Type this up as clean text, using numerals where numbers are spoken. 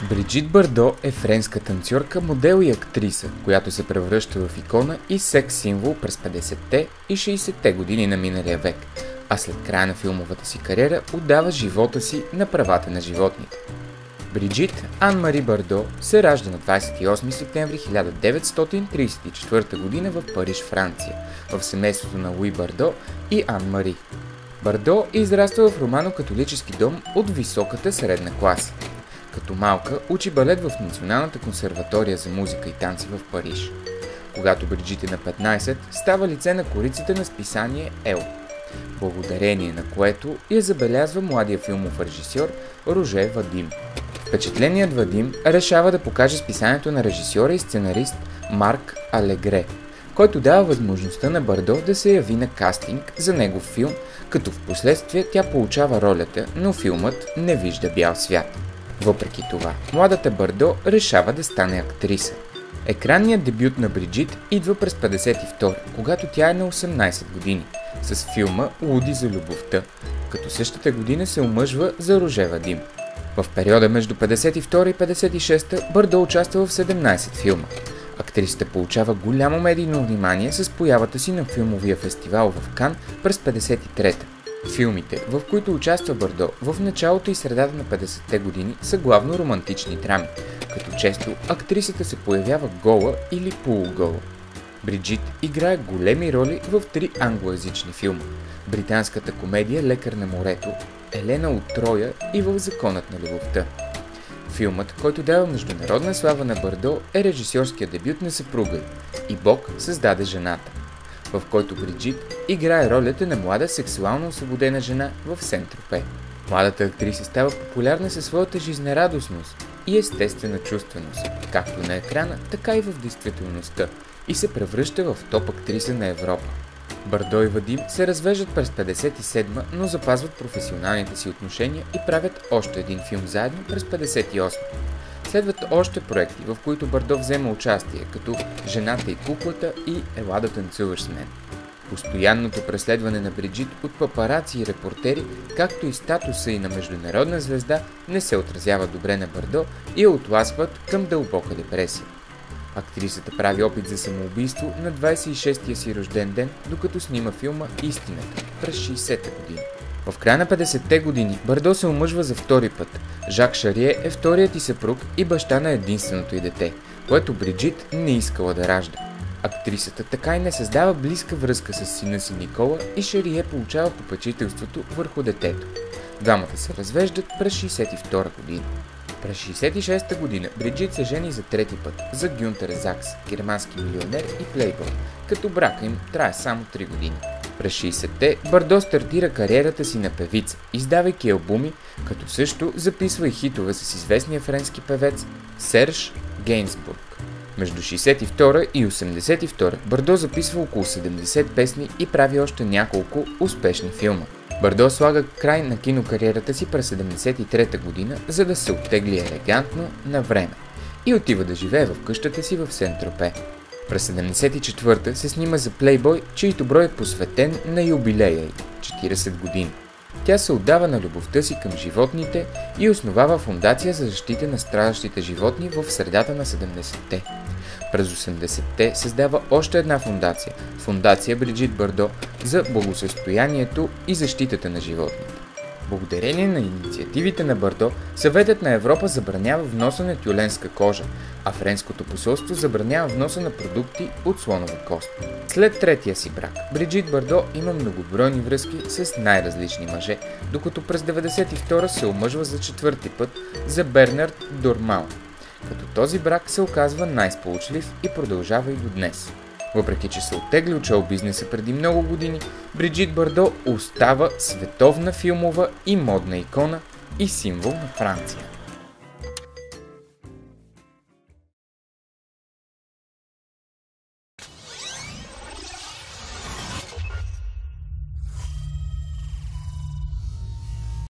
Бриджит Бардо е френска танцорка, модел и актриса, която се превръща в икона и секс символ през 50-те и 60-те години на миналия век, а след края на филмовата си кариера отдава живота си на правата на животните. Бриджит Ан-Мари Бардо се ражда на 28 септември 1934 г. в Париж, Франция, в семейството на Луи Бардо и Ан-Мари. Бардо израства в романо-католически дом от високата средна класа. Като малка учи балет в Националната консерватория за музика и танци в Париж. Когато Бриджит е на 15, става лице на корицата на списание Ел, благодарение на което я забелязва младия филмов режисьор Роже Вадим. Впечатленият Вадим решава да покаже списанието на режисьора и сценарист Марк Алегре, който дава възможността на Бардо да се яви на кастинг за негов филм, като в последствие тя получава ролята, но филмът не вижда бял свят. Въпреки това, младата Бардо решава да стане актриса. Екранният дебют на Бриджит идва през 52, когато тя е на 18 години, с филма Луди за любовта, като същата година се омъжва за Роже Вадим. В периода между 52 и 56 Бардо участва в 17 филма. Актрисата получава голямо медийно внимание с появата си на филмовия фестивал в Кан през 53-та. Филмите, в които участва Бардо в началото и средата на 50-те години, са главно романтични драми, като често актрисата се появява гола или полугола. Бриджит играе големи роли в 3 англоязични филма: британската комедия Лекар на морето, Елена от Троя и в Законът на любовта. Филмът, който дава международна слава на Бардо, е режисьорският дебют на съпруга й "И Бог създаде жената", в който Бриджит играе ролята на млада сексуално освободена жена в Сен-Тропе. Младата актриса става популярна със своята жизнерадостност и естествена чувственост, както на екрана, така и в действителността, и се превръща в топ актриса на Европа. Бардо и Вадим се развеждат през 57, но запазват професионалните си отношения и правят още един филм заедно през 58. Следват още проекти, в които Бардо взема участие, като "Жената и куклата" и "Ела да танцуваш с мен". Постоянното преследване на Бриджит от папараци и репортери, както и статуса и на международна звезда, не се отразява добре на Бардо и я отласкват към дълбока депресия. Актрисата прави опит за самоубийство на 26-я си рожден ден, докато снима филма "Истината" през 60-та година. В края на 50-те години Бардо се омъжва за втори път. Жак Шарие е вторият й съпруг и баща на единственото й дете, което Бриджит не искала да ражда. Актрисата така и не създава близка връзка с сина си Никола и Шарие получава попечителството върху детето. Двамата се развеждат през 62 година. През 66-та година Бриджит се жени за трети път за Гюнтер Закс, германски милионер и плейбой, като брака им трае само 3 години. През 60-те Бардо стартира кариерата си на певица, издавайки албуми, като също записва и хитове с известния френски певец Серж Гейнсбург. Между 62 и 82 Бардо записва около 70 песни и прави още няколко успешни филма. Бардо слага край на кинокариерата си през 73 година, за да се оттегли елегантно на време и отива да живее в къщата си в Сен-Тропе. През 74-та се снима за Playboy, чийто брой е посветен на юбилея й – 40 години. Тя се отдава на любовта си към животните и основава фондация за защита на страдащите животни в средата на 70-те. През 80-те създава още една фондация – Фондация Бриджит Бардо за благосъстоянието и защитата на животните. Благодарение на инициативите на Бардо, Съветът на Европа забранява вноса на тюленска кожа, а Френското посолство забранява вноса на продукти от слонова кост. След третия си брак, Бриджит Бардо има многобройни връзки с най-различни мъже, докато през 92 се омъжва за четвърти път за Бернард Дормал, като този брак се оказва най-сполучлив и продължава и до днес. Въпреки че се оттегли от шоу-бизнеса преди много години, Бриджит Бардо остава световна филмова и модна икона и символ на Франция.